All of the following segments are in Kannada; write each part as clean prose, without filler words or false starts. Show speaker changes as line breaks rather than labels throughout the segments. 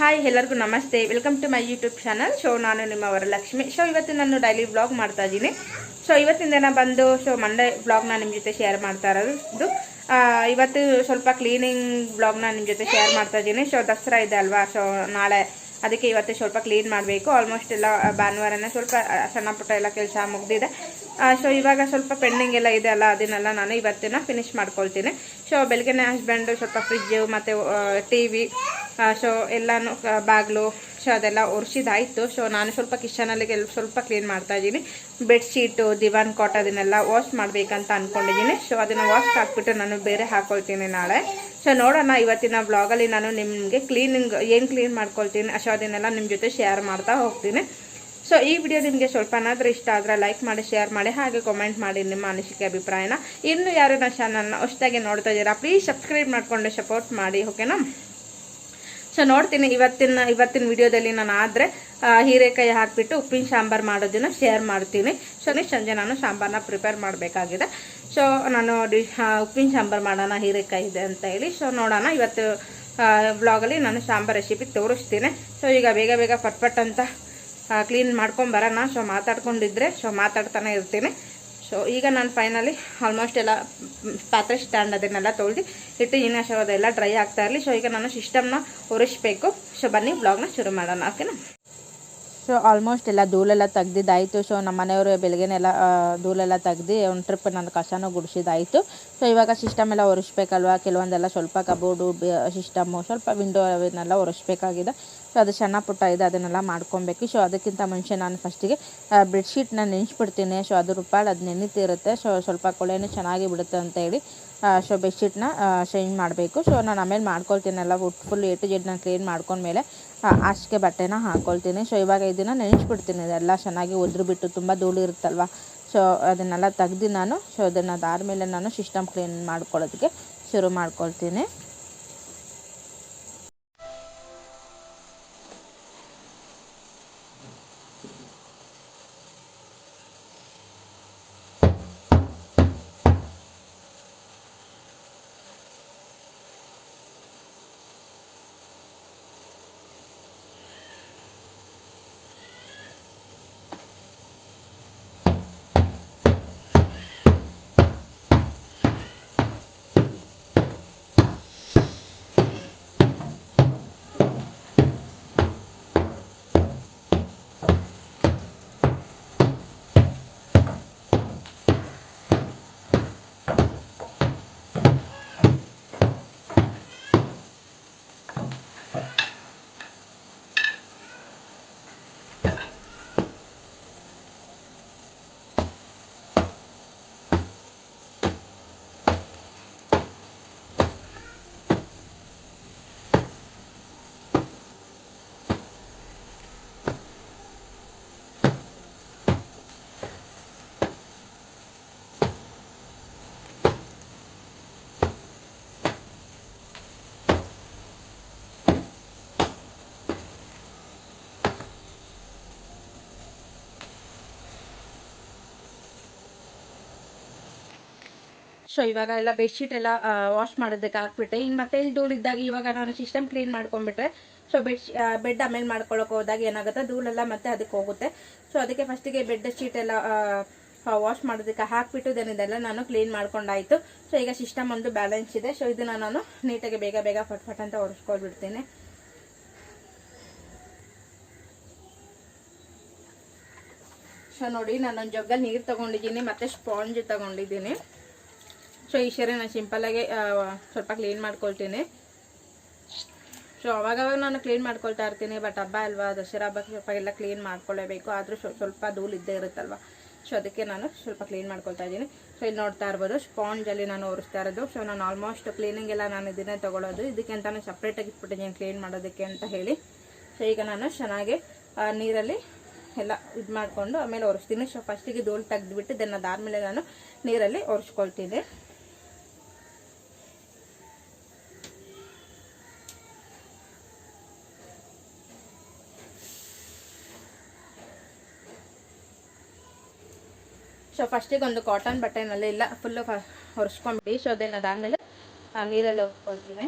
ಹಾಯ್ ಎಲ್ಲರಿಗೂ ನಮಸ್ತೆ, welcome to my YouTube channel. So ನಾನು ನಿಮ್ಮ ವರಲಕ್ಷ್ಮಿ. ಸೊ ಇವತ್ತು ನಾನು ಡೈಲಿ ವ್ಲಾಗ್ ಮಾಡ್ತಾ ಇದ್ದೀನಿ. ಸೊ ಇವತ್ತಿನ ದಿನ ಬಂದು ಮಂಡೇ ವ್ಲಾಗ್ನ ನಿಮ್ಮ ಜೊತೆ ಶೇರ್ ಮಾಡ್ತಾ ಇರೋದು. ಇವತ್ತು ಸ್ವಲ್ಪ ಕ್ಲೀನಿಂಗ್ ವ್ಲಾಗ್ನ ನಿಮ್ಮ ಜೊತೆ ಶೇರ್ ಮಾಡ್ತಾ ಇದ್ದೀನಿ. ಸೊ ದಸರಾ ಇದೆ ಅಲ್ವಾ, ಸೊ ನಾಳೆ ಅದಕ್ಕೆ ಇವತ್ತು ಸ್ವಲ್ಪ ಕ್ಲೀನ್ ಮಾಡಬೇಕು. ಆಲ್ಮೋಸ್ಟ್ ಎಲ್ಲ ಭಾನುವಾರನೇ ಸ್ವಲ್ಪ ಸಣ್ಣ ಪುಟ್ಟ ಎಲ್ಲ ಕೆಲಸ ಮುಗ್ದಿದೆ. ಸೊ ಇವಾಗ ಸ್ವಲ್ಪ ಪೆಂಡಿಂಗ್ ಎಲ್ಲ ಇದೆ ಅಲ್ಲ, ಅದನ್ನೆಲ್ಲ ನಾನು ಇವತ್ತಿನ ಫಿನಿಶ್ ಮಾಡ್ಕೊಳ್ತೀನಿ. ಸೊ ಬೆಳಗ್ಗೆನೇ ಹಸ್ಬೆಂಡು ಸ್ವಲ್ಪ ಫ್ರಿಜ್ಜು ಮತ್ತು ಟಿ ವಿ ಸೊ ಎಲ್ಲನೂ ಬಾಗಿಲು ಸೊ ಅದೆಲ್ಲ ಒರೆಸಿದಾಯಿತು. ಸೊ ನಾನು ಸ್ವಲ್ಪ ಕಿಚನಲ್ಲಿ ಸ್ವಲ್ಪ ಕ್ಲೀನ್ ಮಾಡ್ತಾ ಇದ್ದೀನಿ. ಬೆಡ್ಶೀಟು, ದಿವಾನ್ ಕಾಟ್ ಅದನ್ನೆಲ್ಲ ವಾಶ್ ಮಾಡಬೇಕಂತ ಅಂದ್ಕೊಂಡಿದ್ದೀನಿ. ಸೊ ಅದನ್ನು ವಾಶ್ ಹಾಕ್ಬಿಟ್ಟು ನಾನು ಬೇರೆ ಹಾಕ್ಕೊಳ್ತೀನಿ ನಾಳೆ. ಸೊ ನೋಡೋಣ ಇವತ್ತಿನ ವ್ಲಾಗಲ್ಲಿ ನಾನು ನಿಮಗೆ ಕ್ಲೀನಿಂಗ್ ಏನು ಕ್ಲೀನ್ ಮಾಡ್ಕೊಳ್ತೀನಿ ಸೊ ಅದನ್ನೆಲ್ಲ ನಿಮ್ಮ ಜೊತೆ ಶೇರ್ ಮಾಡ್ತಾ ಹೋಗ್ತೀನಿ. ಸೊ ಈ ವಿಡಿಯೋ ನಿಮಗೆ ಸ್ವಲ್ಪನಾದರೂ ಇಷ್ಟ ಆದರೆ ಲೈಕ್ ಮಾಡಿ, ಶೇರ್ ಮಾಡಿ, ಹಾಗೆ ಕಾಮೆಂಟ್ ಮಾಡಿ ನಿಮ್ಮ ಅನಿಸಿಕೆ ಅಭಿಪ್ರಾಯನ. ಇನ್ನು ಯಾರು ನನ್ನ ಚಾನಲ್ನ ಹೊಸದಾಗಿ ನೋಡ್ತಾ ಇದ್ದೀರಾ ಪ್ಲೀಸ್ ಸಬ್ಸ್ಕ್ರೈಬ್ ಮಾಡಿಕೊಂಡು ಸಪೋರ್ಟ್ ಮಾಡಿ, ಓಕೆನಾ. ಸೊ ನೋಡ್ತೀನಿ ಇವತ್ತಿನ ವಿಡಿಯೋದಲ್ಲಿ ನಾನು ಆದರೆ ಹೀರೆಕಾಯಿ ಹಾಕಿಬಿಟ್ಟು ಉಪ್ಪಿನ ಸಾಂಬಾರು ಮಾಡೋದನ್ನು ಶೇರ್ ಮಾಡ್ತೀನಿ. ಸೊ ಸಂಜೆ ನಾನು ಸಾಂಬಾರನ್ನ ಪ್ರಿಪೇರ್ ಮಾಡಬೇಕಾಗಿದೆ. ಸೊ ನಾನು ಉಪ್ಪಿನ ಸಾಂಬಾರು ಮಾಡೋಣ, ಹೀರೆಕಾಯಿ ಇದೆ ಅಂತ ಹೇಳಿ. ಸೊ ನೋಡೋಣ ಇವತ್ತು ವ್ಲಾಗಲ್ಲಿ ನಾನು ಸಾಂಬಾರು ರೆಸಿಪಿ ತೋರಿಸ್ತೀನಿ. ಸೊ ಈಗ ಬೇಗ ಬೇಗ ಪಟ್ ಅಂತ ಕ್ಲೀನ್ ಮಾಡ್ಕೊಂಬರೋಣ. ಸೊ ಮಾತಾಡ್ಕೊಂಡಿದ್ರೆ ಮಾತಾಡ್ತಾನೆ ಇರ್ತೀನಿ. ಸೊ ಈಗ ನಾನು ಫೈನಲಿ ಆಲ್ಮೋಸ್ಟ್ ಎಲ್ಲ ಪಾತ್ರೆ ಸ್ಟ್ಯಾಂಡ್ ಅದನ್ನೆಲ್ಲ ತೊಳೆದು ಇಟ್ಟು ಇನ್ನು ಸೊ ಅದೆಲ್ಲ ಡ್ರೈ ಆಗ್ತಾ ಇರಲಿ. ಸೊ ಈಗ ನಾನು ಸಿಸ್ಟಮ್ನ ಒರೆಸ್ಬೇಕು. ಸೊ ಬನ್ನಿ ವ್ಲಾಗ್ನ ಶುರು ಮಾಡೋಣ, ಓಕೆನಾ. ಸೊ ಆಲ್ಮೋಸ್ಟ್ ಎಲ್ಲ ಧೂಳೆಲ್ಲ ತೆಗ್ದಿದ್ದಾಯಿತು. ಸೊ ನಮ್ಮ ಮನೆಯವರು ಬೆಳಗ್ಗೆನೆಲ್ಲ ಧೂಳೆಲ್ಲ ತೆಗ್ದು ಒಂದು ಟ್ರಿಪ್ ನನ್ನ ಕಸನೂ ಗುಡಿಸಿದಾಯಿತು. ಸೊ ಇವಾಗ ಸಿಸ್ಟಮ್ ಎಲ್ಲ ಒರೆಸ್ಬೇಕಲ್ವ, ಕೆಲವೊಂದೆಲ್ಲ ಸ್ವಲ್ಪ ಕಬೋರ್ಡು ಸಿಸ್ಟಮ್ಮು ಸ್ವಲ್ಪ ವಿಂಡೋ ಅವನ್ನೆಲ್ಲ ಒರೆಸ್ಬೇಕಾಗಿದೆ. ಸೊ ಅದು ಸಣ್ಣ ಪುಟ್ಟ ಇದೆ, ಅದನ್ನೆಲ್ಲ ಮಾಡ್ಕೊಬೇಕು. ಸೊ ಅದಕ್ಕಿಂತ ಮುಂಚೆ ನಾನು ಫಸ್ಟಿಗೆ ಬೆಡ್ಶೀಟ್ನ ನೆನೆಸ್ಬಿಡ್ತೀನಿ. ಸೊ ಅದು ರೂಪಾಯಿ ಅದು ನೆನೀತಿರುತ್ತೆ. ಸೊ ಸ್ವಲ್ಪ ಕೊಳೆನೂ ಚೆನ್ನಾಗಿ ಬಿಡುತ್ತೆ ಅಂತ ಹೇಳಿ ಸೊ ಬೆಡ್ಶೀಟ್ನ ಚೇಂಜ್ ಮಾಡಬೇಕು. ಸೊ ನಾನು ಆಮೇಲೆ ಮಾಡ್ಕೊಳ್ತೀನಲ್ಲ, ಫುಲ್ ಎ ಟು ಜೆಡ್ ನಾನು ಕ್ಲೀನ್ ಮಾಡ್ಕೊಂಡ್ಮೇಲೆ ಹಾಸಿಗೆ ಬಟ್ಟೆನ ಹಾಕ್ಕೊಳ್ತೀನಿ. ಸೊ ಇವಾಗ ಇದನ್ನು ನೆನೆಸ್ಬಿಡ್ತೀನಿ. ಇದೆಲ್ಲ ಚೆನ್ನಾಗಿ ಒದ್ರು ಬಿಟ್ಟು ತುಂಬ ಧೂಳು ಇರುತ್ತಲ್ವ, ಸೊ ಅದನ್ನೆಲ್ಲ ತೆಗ್ದು ನಾನು ಸೊ ಅದನ್ನು ಅದಾದಮೇಲೆ ನಾನು ಸಿಸ್ಟಮ್ ಕ್ಲೀನ್ ಮಾಡ್ಕೊಳ್ಳೋದಕ್ಕೆ ಶುರು ಮಾಡ್ಕೊಳ್ತೀನಿ. ಸೊ ಇವಾಗ ಎಲ್ಲ ಬೆಡ್ಶೀಟ್ ಎಲ್ಲ ವಾಶ್ ಮಾಡೋದಕ್ಕೆ ಹಾಕ್ಬಿಟ್ಟೆ. ಇನ್ನು ಮತ್ತೆ ಇಲ್ಲಿ ಧೂಳಿದ್ದಾಗ ಇವಾಗ ನಾನು ಸಿಸ್ಟಮ್ ಕ್ಲೀನ್ ಮಾಡ್ಕೊಂಡ್ಬಿಟ್ರೆ ಸೊ ಬೆಡ್ ಆಮೇಲೆ ಮಾಡ್ಕೊಳ್ಳೋಕೆ ಹೋದಾಗ ಏನಾಗುತ್ತೆ, ಧೂಳೆಲ್ಲ ಮತ್ತೆ ಅದಕ್ಕೆ ಹೋಗುತ್ತೆ. ಸೊ ಅದಕ್ಕೆ ಫಸ್ಟಿಗೆ ಬೆಡ್ ಶೀಟ್ ಎಲ್ಲ ವಾಶ್ ಮಾಡೋದಕ್ಕೆ ಹಾಕ್ಬಿಟ್ಟು ಇದೆಲ್ಲ ನಾನು ಕ್ಲೀನ್ ಮಾಡ್ಕೊಂಡಾಯಿತು. ಸೊ ಈಗ ಸಿಸ್ಟಮ್ ಒಂದು ಬ್ಯಾಲೆನ್ಸ್ ಇದೆ. ಸೊ ಇದನ್ನು ನಾನು ನೀಟಾಗಿ ಬೇಗ ಬೇಗ ಫಟ್ ಅಂತ ಒರೆಸ್ಕೊಳ್ಬಿಡ್ತೀನಿ. ಸೊ ನೋಡಿ, ನಾನೊಂದು ಜಗ್ಗಲ್ಲಿ ನೀರು ತೊಗೊಂಡಿದ್ದೀನಿ ಮತ್ತು ಸ್ಪಾಂಜ್ ತೊಗೊಂಡಿದ್ದೀನಿ. ಸೊ ಈ ಸರಿ ನಾನು ಸಿಂಪಲ್ಲಾಗಿ ಸ್ವಲ್ಪ ಕ್ಲೀನ್ ಮಾಡ್ಕೊಳ್ತೀನಿ. ಸೊ ಅವಾಗವಾಗ ನಾನು ಕ್ಲೀನ್ ಮಾಡ್ಕೊಳ್ತಾ ಇರ್ತೀನಿ. ಬಟ್ ಹಬ್ಬ ಅಲ್ವಾ, ದಸರಾ ಹಬ್ಬಕ್ಕೆ ಸ್ವಲ್ಪ ಎಲ್ಲ ಕ್ಲೀನ್ ಮಾಡ್ಕೊಳ್ಳೇಬೇಕು. ಆದರೂ ಸ್ವಲ್ಪ ಧೂಳು ಇದ್ದೇ ಇರುತ್ತಲ್ವ, ಸೊ ಅದಕ್ಕೆ ನಾನು ಸ್ವಲ್ಪ ಕ್ಲೀನ್ ಮಾಡ್ಕೊಳ್ತಾ ಇದ್ದೀನಿ. ಸೊ ಇಲ್ಲಿ ನೋಡ್ತಾ ಇರ್ಬೋದು, ಸ್ಪಾಂಜಲ್ಲಿ ನಾನು ಒರೆಸ್ತಾ ಇರೋದು. ಸೊ ನಾನು ಆಲ್ಮೋಸ್ಟ್ ಕ್ಲೀನಿಂಗ್ ಎಲ್ಲ ನಾನು ಇದನ್ನೇ ತೊಗೊಳ್ಳೋದು. ಇದಕ್ಕೆ ಅಂತಾನೆ ಸಪ್ರೇಟಾಗಿ ಇಟ್ಬಿಟ್ಟಿದ್ದೀನಿ ಕ್ಲೀನ್ ಮಾಡೋದಕ್ಕೆ ಅಂತ ಹೇಳಿ. ಸೊ ಈಗ ನಾನು ಚೆನ್ನಾಗಿ ನೀರಲ್ಲಿ ಎಲ್ಲ ಇದು ಮಾಡಿಕೊಂಡು ಆಮೇಲೆ ಒರೆಸ್ತೀನಿ. ಸೊ ಫಸ್ಟಿಗೆ ಧೂಳು ತೆಗೆದುಬಿಟ್ಟು ದೆನ್ ಅದಾದಮೇಲೆ ನಾನು ನೀರಲ್ಲಿ ಒರೆಸ್ಕೊಳ್ತೀನಿ. ಸೊ ಫಸ್ಟಿಗೆ ಒಂದು ಕಾಟನ್ ಬಟ್ಟೆನಲ್ಲಿ ಎಲ್ಲ ಫುಲ್ಲು ಒರೆಸ್ಕೊಂಡ್ಬಿಟ್ಟು ಸೊ ಅದನ್ನು ಅದಾದಮೇಲೆ ನೀರಲ್ಲಿ ಒರೆಸ್ಕೊಳ್ತೀನಿ.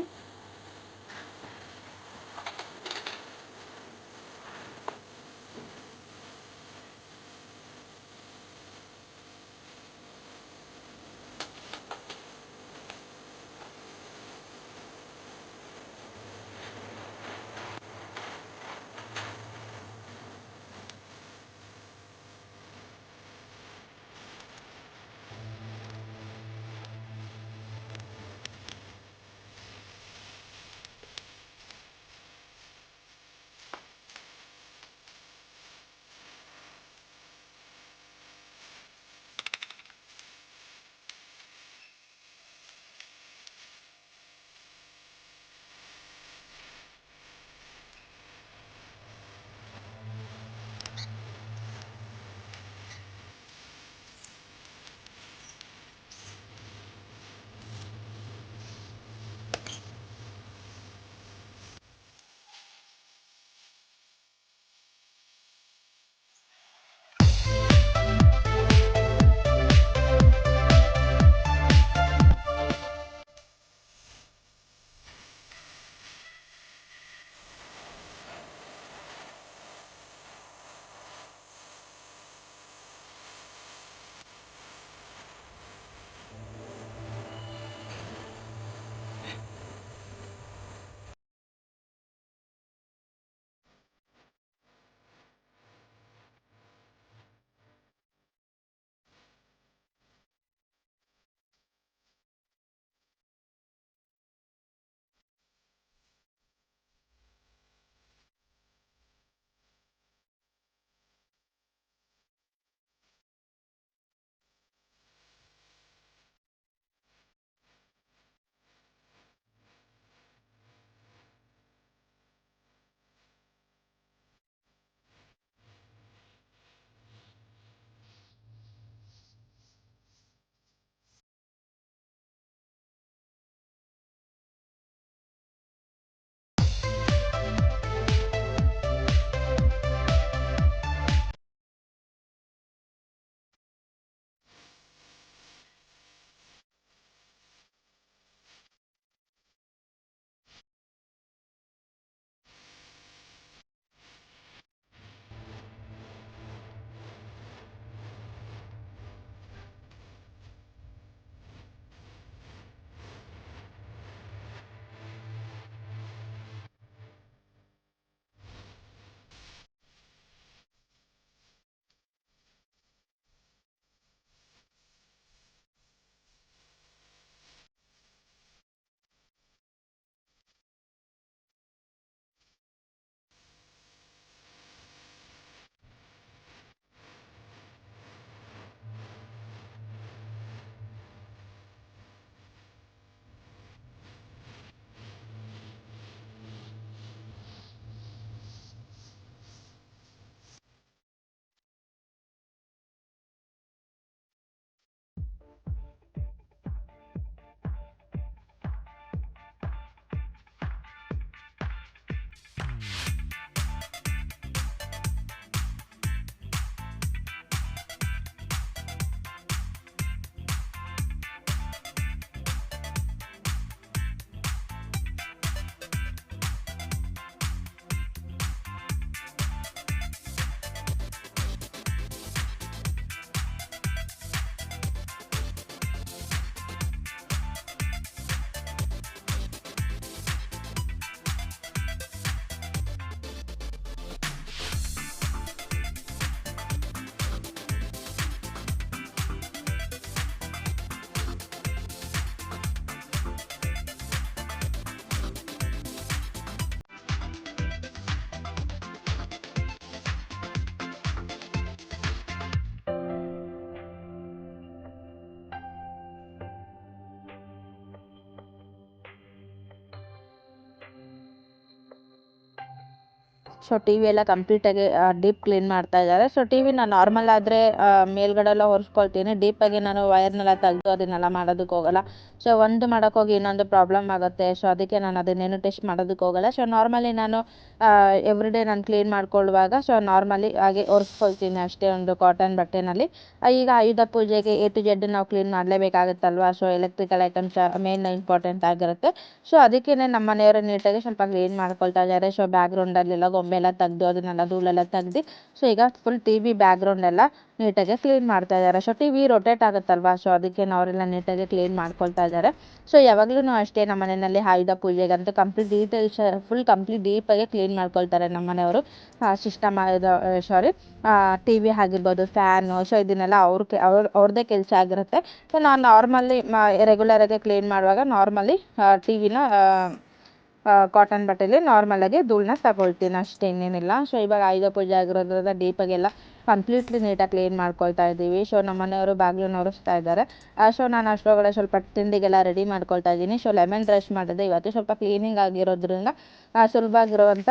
ಸೊ ಟಿ ವಿ ಎಲ್ಲ ಕಂಪ್ಲೀಟಾಗಿ ಡೀಪ್ ಕ್ಲೀನ್ ಮಾಡ್ತಾ ಇದ್ದಾರೆ. ಸೊ ಟಿ ವಿನ ನಾರ್ಮಲ್ ಆದರೆ ಮೇಲ್ಗಡೆ ಎಲ್ಲ ಒರೆಸ್ಕೊಳ್ತೀನಿ. ಡೀಪಾಗಿ ನಾನು ವೈರ್ನೆಲ್ಲ ತೆಗೆದು ಅದನ್ನೆಲ್ಲ ಮಾಡೋದಕ್ಕೆ ಹೋಗಲ್ಲ. ಸೊ ಒಂದು ಮಾಡೋಕ್ಕೋಗಿ ಇನ್ನೊಂದು ಪ್ರಾಬ್ಲಮ್ ಆಗುತ್ತೆ. ಸೊ ಅದಕ್ಕೆ ನಾನು ಅದನ್ನೇನು ಟೆಸ್ಟ್ ಮಾಡೋದಕ್ಕೆ ಹೋಗಲ್ಲ. ಸೊ ನಾರ್ಮಲಿ ನಾನು ಎವ್ರಿಡೇ ನಾನು ಕ್ಲೀನ್ ಮಾಡ್ಕೊಳ್ಳುವಾಗ ಸೊ ನಾರ್ಮಲಿ ಹಾಗೆ ಒರೆಸ್ಕೊಳ್ತೀನಿ ಅಷ್ಟೇ ಒಂದು ಕಾಟನ್ ಬಟ್ಟೆನಲ್ಲಿ. ಈಗ ಆಯುಧ ಪೂಜೆಗೆ ಎ ಟು ಜೆಡ್ ನಾವು ಕ್ಲೀನ್ ಮಾಡಲೇಬೇಕಾಗುತ್ತಲ್ವ. So electrical items main important ಆಗಿರುತ್ತೆ. ಸೊ ಅದಕ್ಕೇ ನಮ್ಮ ಮನೆಯವರು ನೀಟಾಗಿ ಸ್ವಲ್ಪ ಕ್ಲೀನ್ ಮಾಡ್ಕೊಳ್ತಾ ಇದ್ದಾರೆ. ಸೊ ಬ್ಯಾಕ್ಗ್ರೌಂಡಲ್ಲೆಲ್ಲ ಗೊಂಬೆ ಎಲ್ಲ ತೆಗೆದು ಅದನ್ನೆಲ್ಲ ಧೂಳೆಲ್ಲ ತೆಗ್ದು ಸೊ ಈಗ ಫುಲ್ ಟಿ ವಿ ಬ್ಯಾಕ್ಗ್ರೌಂಡ್ ಎಲ್ಲ ನೀಟಾಗಿ ಕ್ಲೀನ್ ಮಾಡ್ತಾ ಇದ್ದಾರೆ. ಸೊ ಟಿ ವಿ ರೊಟೇಟ್ ಆಗುತ್ತಲ್ವ. ಸೊ ಅದಕ್ಕೆ ಅವರೆಲ್ಲ ನೀಟಾಗಿ ಕ್ಲೀನ್ ಮಾಡ್ಕೊಳ್ತಾ ಇದ್ದಾರೆ. ಸೊ ಯಾವಾಗಲೂ ಅಷ್ಟೇ ನಮ್ಮ ಮನೆಯಲ್ಲಿ ಆಯುಧ ಪೂಜೆಗಂತೂ ಕಂಪ್ಲೀಟ್ ಡೀಪಾಗಿ ಕ್ಲೀನ್ ಮಾಡ್ಕೊಳ್ತಾರೆ ನಮ್ಮ ಮನೆಯವರು. ಸಿಸ್ಟಮ್ ಟಿ ವಿ ಆಗಿರ್ಬೋದು, ಫ್ಯಾನು, ಸೊ ಇದನ್ನೆಲ್ಲ ಅವ್ರದ್ದೇ ಕೆಲಸ ಆಗಿರುತ್ತೆ. ಸೊ ನಾನು ನಾರ್ಮಲಿ ರೆಗ್ಯುಲರಾಗಿ ಕ್ಲೀನ್ ಮಾಡುವಾಗ ನಾರ್ಮಲಿ ಟಿ ವಿನ ಕಾಟನ್ ಬಟ್ಟೆಯಲ್ಲಿ ನಾರ್ಮಲಾಗಿ ಧೂಳನ್ನ ತಗೊಳ್ತೀನಿ ಅಷ್ಟೇ, ಇನ್ನೇನಿಲ್ಲ. ಸೊ ಇವಾಗ ಆಯುಧ ಪೂಜೆ ಆಗಿರೋದ್ರಿಂದ ಡೀಪಾಗೆಲ್ಲ ಕಂಪ್ಲೀಟ್ಲಿ ನೀಟಾಗಿ ಕ್ಲೀನ್ ಮಾಡ್ಕೊಳ್ತಾ ಇದ್ದೀವಿ. ಸೊ ನಮ್ಮ ಮನೆಯವರು ಬಾಗಿಲನ್ನು ಒರೆಸ್ತಾ ಇದ್ದಾರೆ. ಸೊ ನಾನು ಅಷ್ಟರೊಳಗಡೆ ಸ್ವಲ್ಪ ತಿಂಡಿಗೆಲ್ಲ ರೆಡಿ ಮಾಡ್ಕೊಳ್ತಾ ಇದ್ದೀನಿ. ಸೊ ಲೆಮನ್ ರೈಸ್ ಮಾಡಿದೆ ಇವತ್ತು. ಸ್ವಲ್ಪ ಕ್ಲೀನಿಂಗ್ ಆಗಿರೋದ್ರಿಂದ ಸುಲಭವಾಗಿರುವಂಥ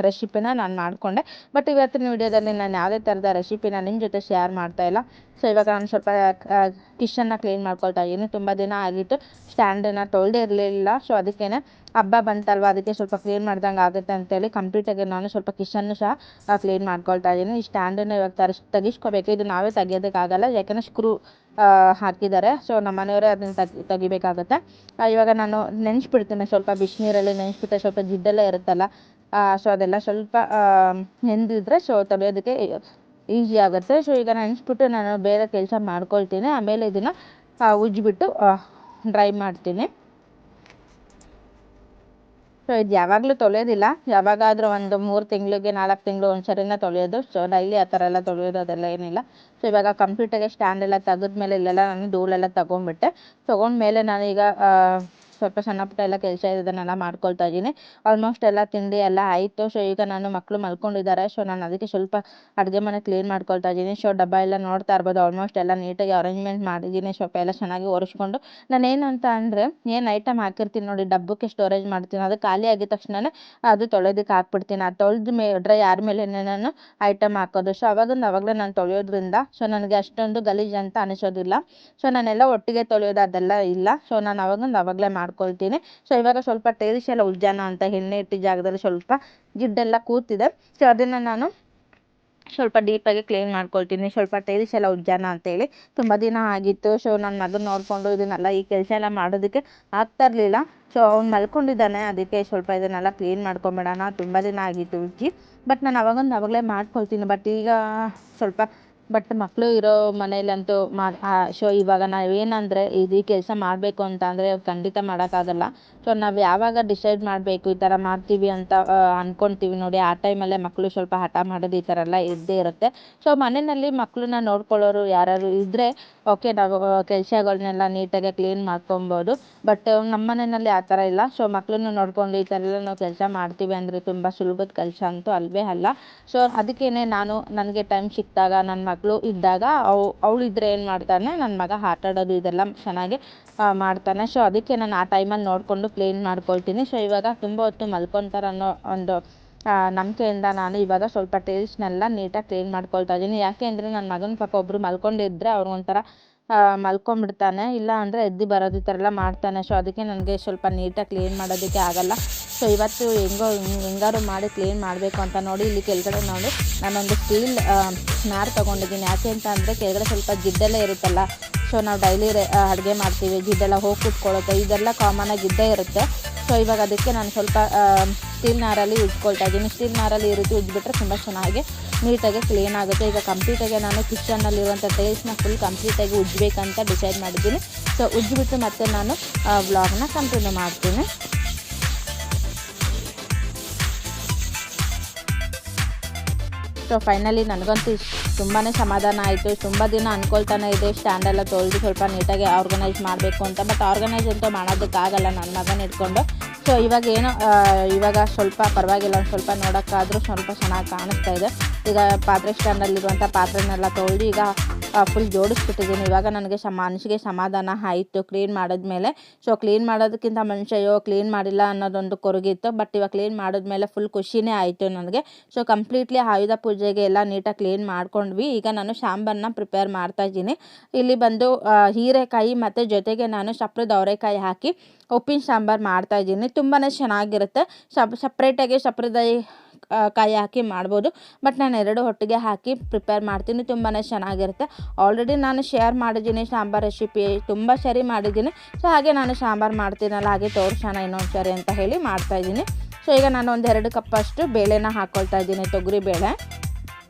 ರೆಸಿಪಿನ ನಾನು ಮಾಡಿಕೊಂಡೆ. ಬಟ್ ಇವತ್ತಿನ ವಿಡಿಯೋದಲ್ಲಿ ನಾನು ಯಾವುದೇ ಥರದ ರೆಸಿಪಿನ ನಿಮ್ಮ ಜೊತೆ ಶೇರ್ ಮಾಡ್ತಾಯಿಲ್ಲ. ಸೊ ಇವಾಗ ನಾನು ಸ್ವಲ್ಪ ಕಿಚನ್ನ ಕ್ಲೀನ್ ಮಾಡ್ಕೊಳ್ತಾ ಇದ್ದೀನಿ. ತುಂಬ ದಿನ ಆಗಿತ್ತು ಸ್ಟ್ಯಾಂಡನ್ನು ತೊಳೆದೇ ಇರಲಿಲ್ಲ. ಸೊ ಅದಕ್ಕೇ ಹಬ್ಬ ಬಂತಲ್ವ, ಅದಕ್ಕೆ ಸ್ವಲ್ಪ ಕ್ಲೀನ್ ಮಾಡ್ದಂಗೆ ಆಗುತ್ತೆ ಅಂತೇಳಿ ಕಂಪ್ಲೀಟಾಗಿ ನಾನು ಸ್ವಲ್ಪ ಕಿಚನ್ನು ಸಹ ಕ್ಲೀನ್ ಮಾಡ್ಕೊಳ್ತಾ ಇದ್ದೀನಿ. ಈ ಸ್ಟ್ಯಾಂಡನ್ನು ಇವಾಗ ತೆಗಿಸ್ಕೋಬೇಕು. ಇದು ನಾವೇ ತೆಗಿಯೋದಕ್ಕಾಗಲ್ಲ, ಯಾಕೆಂದರೆ ಸ್ಕ್ರೂ ಹಾಕಿದ್ದಾರೆ. ಸೊ ನಮ್ಮ ಮನೆಯವರೇ ಅದನ್ನು ತೆಗಿಬೇಕಾಗುತ್ತೆ. ಇವಾಗ ನಾನು ನೆನೆಸ್ಬಿಡ್ತೀನಿ, ಸ್ವಲ್ಪ ಬಿಸಿನೀರಲ್ಲಿ ನೆನೆಸ್ಬಿಟ್ಟೆ. ಸ್ವಲ್ಪ ಜಿಡ್ಡೆಲ್ಲ ಇರುತ್ತಲ್ಲ, ಸೊ ಅದೆಲ್ಲ ಸ್ವಲ್ಪ ನೆಂದಿದ್ರೆ ಸೊ ತೊಳೆಯೋದಕ್ಕೆ ಈಸಿ ಆಗುತ್ತೆ. ಸೊ ಈಗ ನೆನೆಸ್ಬಿಟ್ಟು ನಾನು ಬೇರೆ ಕೆಲಸ ಮಾಡ್ಕೊಳ್ತೀನಿ. ಆಮೇಲೆ ಇದನ್ನು ಉಜ್ಜಿಬಿಟ್ಟು ಡ್ರೈ ಮಾಡ್ತೀನಿ. ಸೊ ಇದು ಯಾವಾಗಲೂ ತೊಳೆಯೋದಿಲ್ಲ, ಯಾವಾಗಾದರೂ ಒಂದು 3 ತಿಂಗಳಿಗೆ 4 ತಿಂಗಳು ಒಂದ್ಸರಿನ ತೊಳೆಯೋದು. ಸೊ ಡೈಲಿ ಆ ಥರ ಎಲ್ಲ ತೊಳೆಯೋದು ಅದೆಲ್ಲ ಏನಿಲ್ಲ. ಸೊ ಇವಾಗ ಕಂಪ್ಲೀಟಾಗಿ ಸ್ಟ್ಯಾಂಡೆಲ್ಲ ತೆಗೆದ್ಮೇಲೆ ಇಲ್ಲೆಲ್ಲ ನಾನು ಧೂಳೆಲ್ಲ ತೊಗೊಂಡ್ಮೇಲೆ ನಾನೀಗ ಸ್ವಲ್ಪ ಸಣ್ಣ ಪುಟ್ಟ ಎಲ್ಲ ಕೆಲಸ ಇದನ್ನೆಲ್ಲ ಮಾಡ್ಕೊಳ್ತಾ ಇದ್ದೀನಿ. ಆಲ್ಮೋಸ್ಟ್ ಎಲ್ಲ ತಿಂಡಿ ಎಲ್ಲ ಆಯಿತು. ಸೊ ಈಗ ನಾನು ಮಕ್ಕಳು ಮಲ್ಕೊಂಡಿದ್ದಾರೆ. ಸೊ ನಾನು ಅದಕ್ಕೆ ಸ್ವಲ್ಪ ಅಡುಗೆ ಮನೆ ಕ್ಲೀನ್ ಮಾಡ್ಕೊಳ್ತಾ ಇದ್ದೀನಿ. ಸೊ ಡಬ್ಬ ಎಲ್ಲ ನೋಡ್ತಾ ಇರ್ಬೋದು, ಆಲ್ಮೋಸ್ಟ್ ಎಲ್ಲ ನೀಟಾಗಿ ಅರೇಂಜ್ಮೆಂಟ್ ಮಾಡಿದ್ದೀನಿ. ಸ್ವಲ್ಪ ಎಲ್ಲ ಚೆನ್ನಾಗಿ ಒರೆಸ್ಕೊಂಡು ನಾನೇನು ಅಂತ ಅಂದರೆ ಏನು ಐಟಮ್ ಹಾಕಿರ್ತೀನಿ ನೋಡಿ ಡಬ್ಬಕ್ಕೆ ಸ್ಟೋರೇಜ್ ಮಾಡ್ತೀನಿ, ಅದು ಖಾಲಿ ಆಗಿದ ತಕ್ಷಣ ಅದು ತೊಳೆಯೋದಕ್ಕೆ ಹಾಕ್ಬಿಡ್ತೀನಿ. ಅದು ತೊಳೆದ ಡ್ರೈ ಆದಮೇಲೆ ನಾನು ಐಟಮ್ ಹಾಕೋದು. ಸೊ ಅವಾಗಲೇ ನಾನು ತೊಳೆಯೋದ್ರಿಂದ ಸೊ ನನಗೆ ಅಷ್ಟೊಂದು ಗಲೀಜು ಅಂತ ಅನಿಸೋದಿಲ್ಲ. ಸೊ ನಾನೆಲ್ಲ ಒಟ್ಟಿಗೆ ತೊಳೆಯೋದು ಅದೆಲ್ಲ ಇಲ್ಲ. ಸೊ ನಾನು ಅವಾಗಲೇ ಮಾಡ್ಕೊಳ್ತೀನಿ. ಸೊ ಇವಾಗ ಸ್ವಲ್ಪ ಟೈಲ್ಸ್ ಎಲ್ಲ ಉಜ್ಜೋಣ ಅಂತ ಎಣ್ಣೆ ಇಟ್ಟಿದ್ದ ಜಾಗದಲ್ಲಿ ಸ್ವಲ್ಪ ಜಿಡ್ಡೆಲ್ಲ ಕೂತಿದೆ. ಸೊ ಅದನ್ನು ನಾನು ಸ್ವಲ್ಪ ಡೀಪಾಗಿ ಕ್ಲೀನ್ ಮಾಡ್ಕೊಳ್ತೀನಿ. ಸ್ವಲ್ಪ ಟೈಲ್ಸ್ ಎಲ್ಲ ಉಜ್ಜೋಣ ಅಂತೇಳಿ ತುಂಬ ದಿನ ಆಗಿತ್ತು. ಸೊ ನನ್ನ ಮಗನ ನೋಡಿಕೊಂಡು ಇದನ್ನೆಲ್ಲ ಈ ಕೆಲಸ ಎಲ್ಲ ಮಾಡೋದಕ್ಕೆ ಆಗ್ತಾ ಇರಲಿಲ್ಲ. ಸೊ ಅವ್ನು ಮಲ್ಕೊಂಡಿದ್ದಾನೆ, ಅದಕ್ಕೆ ಸ್ವಲ್ಪ ಇದನ್ನೆಲ್ಲ ಕ್ಲೀನ್ ಮಾಡ್ಕೊಂಬಿಡೋಣ. ತುಂಬ ದಿನ ಆಗಿತ್ತು ಉಜ್ಜಿ, ಬಟ್ ನಾನು ಅವಾಗಲೇ ಮಾಡ್ಕೊಳ್ತೀನಿ. ಬಟ್ ಈಗ ಸ್ವಲ್ಪ ಮಕ್ಕಳು ಇರೋ ಮನೇಲಂತೂ ಸೊ ಇವಾಗ ನಾವೇನಂದರೆ ಈ ಕೆಲಸ ಮಾಡಬೇಕು ಅಂತ ಅಂದರೆ ಖಂಡಿತ ಮಾಡೋಕ್ಕಾಗಲ್ಲ. ಸೊ ನಾವು ಯಾವಾಗ ಡಿಸೈಡ್ ಮಾಡಬೇಕು ಈ ಥರ ಮಾಡ್ತೀವಿ ಅಂತ ಅಂದ್ಕೊಳ್ತೀವಿ ನೋಡಿ, ಆ ಟೈಮಲ್ಲೇ ಮಕ್ಕಳು ಸ್ವಲ್ಪ ಹಠ ಮಾಡೋದು ಈ ಥರ ಎಲ್ಲ ಇದ್ದೇ ಇರುತ್ತೆ. ಸೊ ಮನೆಯಲ್ಲಿ ಮಕ್ಕಳನ್ನ ನೋಡ್ಕೊಳ್ಳೋರು ಯಾರು ಇದ್ದರೆ ಓಕೆ, ನಾವು ಕೆಲಸಗಳನ್ನೆಲ್ಲ ನೀಟಾಗಿ ಕ್ಲೀನ್ ಮಾಡ್ಕೊಬೋದು. ಬಟ್ ನಮ್ಮ ಮನೆಯಲ್ಲಿ ಆ ಥರ ಇಲ್ಲ. ಸೊ ಮಕ್ಕಳನ್ನ ನೋಡ್ಕೊಂಡು ಈ ಥರ ಎಲ್ಲ ನಾವು ಕೆಲಸ ಮಾಡ್ತೀವಿ ಅಂದರೆ ತುಂಬ ಸುಲಭದ ಕೆಲಸ ಅಂತೂ ಅಲ್ವೇ ಅಲ್ಲ. ಸೊ ಅದಕ್ಕೇ ನನಗೆ ಟೈಮ್ ಸಿಕ್ಕಿದಾಗ ನನ್ನ ಮಗಳು ಇದ್ದಾಗ ಅವಳಿದ್ರೆ ಏನು ಮಾಡ್ತಾನೆ, ನನ್ನ ಮಗ ಆಟ ಆಡೋದು ಇದೆಲ್ಲ ಚೆನ್ನಾಗಿ ಮಾಡ್ತಾನೆ. ಸೊ ಅದಕ್ಕೆ ನಾನು ಆ ಟೈಮಲ್ಲಿ ನೋಡಿಕೊಂಡು ಕ್ಲೀನ್ ಮಾಡ್ಕೊಳ್ತೀನಿ. ಸೊ ಇವಾಗ ತುಂಬ ಹೊತ್ತು ಮಲ್ಕೊತಾರೆ ಅನ್ನೋ ಒಂದು ನಂಬಿಕೆಯಿಂದ ನಾನು ಇವಾಗ ಸ್ವಲ್ಪ ಟೈಲ್ಸ್ನೆಲ್ಲ ನೀಟಾಗಿ ಕ್ಲೀನ್ ಮಾಡ್ಕೊಳ್ತಾ ಇದ್ದೀನಿ. ಯಾಕೆ ಅಂದರೆ ನನ್ನ ಮಗನ ಪಾಪ ಒಬ್ಬರು ಮಲ್ಕೊಂಡಿದ್ದರೆ ಅವ್ರಿಗೊಂಥರ ಮಲ್ಕೊಂಡ್ಬಿಡ್ತಾನೆ, ಇಲ್ಲ ಅಂದರೆ ಎದ್ದು ಬರೋದು ಈ ಥರ ಎಲ್ಲ ಮಾಡ್ತಾನೆ. ಸೊ ಅದಕ್ಕೆ ನನಗೆ ಸ್ವಲ್ಪ ನೀಟಾಗಿ ಕ್ಲೀನ್ ಮಾಡೋದಕ್ಕೆ ಆಗಲ್ಲ. ಸೊ ಇವತ್ತು ಹೆಂಗಾರು ಮಾಡಿ ಕ್ಲೀನ್ ಮಾಡಬೇಕು ಅಂತ ನೋಡಿ ಇಲ್ಲಿ ಕೆಳಗಡೆ ನೋಡಿ ನಾನೊಂದು ಸ್ಟೀಲ್ ನಾರು ತೊಗೊಂಡಿದ್ದೀನಿ. ಯಾಕೆ ಅಂತ ಅಂದರೆ ಕೆಳಗಡೆ ಸ್ವಲ್ಪ ಜಿಡ್ಡೆಲ್ಲ ಇರುತ್ತಲ್ಲ. ಸೊ ನಾವು ಡೈಲಿ ಅಡುಗೆ ಮಾಡ್ತೀವಿ, ಜಿಡ್ಡೆಲ್ಲ ಹೋಗಿ ಕೂತ್ಕೊಳ್ಳುತ್ತೆ, ಇದೆಲ್ಲ ಕಾಮನಾಗಿ ಇದ್ದೇ ಇರುತ್ತೆ. ಸೊ ಇವಾಗ ಅದಕ್ಕೆ ನಾನು ಸ್ವಲ್ಪ ಸ್ಟೀಲ್ ನಾರಲ್ಲಿ ಉಜ್ಕೊಳ್ತಾ ಇದ್ದೀನಿ. ಸ್ಟೀಲ್ ನಾರಲ್ಲಿ ಈ ರೀತಿ ಉಜ್ಬಿಟ್ರೆ ತುಂಬ ಚೆನ್ನಾಗಿ ನೀಟಾಗಿ ಕ್ಲೀನ್ ಆಗುತ್ತೆ. ಈಗ ಕಂಪ್ಲೀಟಾಗಿ ನಾನು ಕಿಚನ್ನಲ್ಲಿರುವಂಥ ಟೈಲ್ಸ್ನ ಫುಲ್ ಕಂಪ್ಲೀಟಾಗಿ ಉಜ್ಬೇಕಂತ ಡಿಸೈಡ್ ಮಾಡಿದ್ದೀನಿ. ಸೊ ಉಜ್ಜಿಬಿಟ್ಟು ಮತ್ತೆ ನಾನು ವ್ಲಾಗ್ನ ಕಂಟಿನ್ಯೂ ಮಾಡ್ತೀನಿ. ಸೊ ಫೈನಲಿ ನನಗಂತೂ ತುಂಬಾ ಸಮಾಧಾನ ಆಯಿತು. ತುಂಬ ದಿನ ಅಂದ್ಕೊಳ್ತಾನೆ ಇದೆ ಸ್ಟ್ಯಾಂಡೆಲ್ಲ ತೊಳೆದು ಸ್ವಲ್ಪ ನೀಟಾಗಿ ಆರ್ಗನೈಸ್ ಮಾಡಬೇಕು ಅಂತ, ಬಟ್ ಆರ್ಗನೈಸ್ ಅಂತೂ ಮಾಡೋದಕ್ಕಾಗಲ್ಲ ನನ್ನ ಮಗನ ಇಟ್ಕೊಂಡು. ಸೊ ಇವಾಗ ಸ್ವಲ್ಪ ಪರವಾಗಿಲ್ಲ, ಸ್ವಲ್ಪ ನೋಡೋಕ್ಕಾದರೂ ಸ್ವಲ್ಪ ಚೆನ್ನಾಗಿ ಕಾಣಿಸ್ತಾ ಇದೆ. ಈಗ ಪಾತ್ರೆ ಸ್ಟ್ಯಾಂಡಲ್ಲಿರುವಂಥ ಪಾತ್ರೆನೆಲ್ಲ ತೊಳೆದು ಈಗ ಫುಲ್ ಜೋಡಿಸ್ಬಿಟ್ಟಿದ್ದೀನಿ. ಇವಾಗ ನನಗೆ ಮನಸ್ಸಿಗೆ ಸಮಾಧಾನ ಆಯಿತು ಕ್ಲೀನ್ ಮಾಡಿದ್ಮೇಲೆ. ಸೊ ಕ್ಲೀನ್ ಮಾಡೋದಕ್ಕಿಂತ ಮುಂಚೆ ಅಯ್ಯೋ ಕ್ಲೀನ್ ಮಾಡಿಲ್ಲ ಅನ್ನೋದೊಂದು ಕೊರಗಿತ್ತು. ಬಟ್ ಇವಾಗ ಕ್ಲೀನ್ ಮಾಡಿದ್ಮೇಲೆ ಫುಲ್ ಖುಷಿನೇ ಆಯಿತು ನನಗೆ. ಸೊ ಕಂಪ್ಲೀಟ್ಲಿ ಆಯುಧ ಪೂಜೆಗೆ ಎಲ್ಲ ನೀಟಾಗಿ ಕ್ಲೀನ್ ಮಾಡ್ಕೊಂಡ್ವಿ. ಈಗ ನಾನು ಸಾಂಬಾರನ್ನ ಪ್ರಿಪೇರ್ ಮಾಡ್ತಾಯಿದ್ದೀನಿ. ಇಲ್ಲಿ ಬಂದು ಹೀರೆಕಾಯಿ ಮತ್ತು ಜೊತೆಗೆ ನಾನು ಸಪ್ರದ ಅವರೆಕಾಯಿ ಹಾಕಿ ಉಪ್ಪಿನ ಸಾಂಬಾರು ಮಾಡ್ತಾಯಿದ್ದೀನಿ. ತುಂಬಾ ಚೆನ್ನಾಗಿರುತ್ತೆ. ಸಪ್ರೇಟಾಗಿ ಸಪ್ರದ ಕಾಯಿ ಹಾಕಿ ಮಾಡ್ಬೋದು, ಬಟ್ ನಾನು ಎರಡು ಒಟ್ಟಿಗೆ ಹಾಕಿ ಪ್ರಿಪೇರ್ ಮಾಡ್ತೀನಿ. ತುಂಬಾ ಚೆನ್ನಾಗಿರುತ್ತೆ. ಆಲ್ರೆಡಿ ನಾನು ಶೇರ್ ಮಾಡಿದ್ದೀನಿ ಸಾಂಬಾರು ರೆಸಿಪಿ, ತುಂಬ ಸರಿ ಮಾಡಿದ್ದೀನಿ. ಸೊ ಹಾಗೆ ನಾನು ಸಾಂಬಾರು ಮಾಡ್ತೀನಲ್ಲ, ಹಾಗೆ ತೋರಿಸೋಣ ಇನ್ನೊಂದು ಸರಿ ಅಂತ ಹೇಳಿ ಮಾಡ್ತಾಯಿದ್ದೀನಿ. ಸೊ ಈಗ ನಾನು ಒಂದು 2 ಕಪ್ಪಷ್ಟು ಬೇಳೆನ ಹಾಕ್ಕೊಳ್ತಾ ಇದ್ದೀನಿ, ತೊಗರಿ ಬೇಳೆ.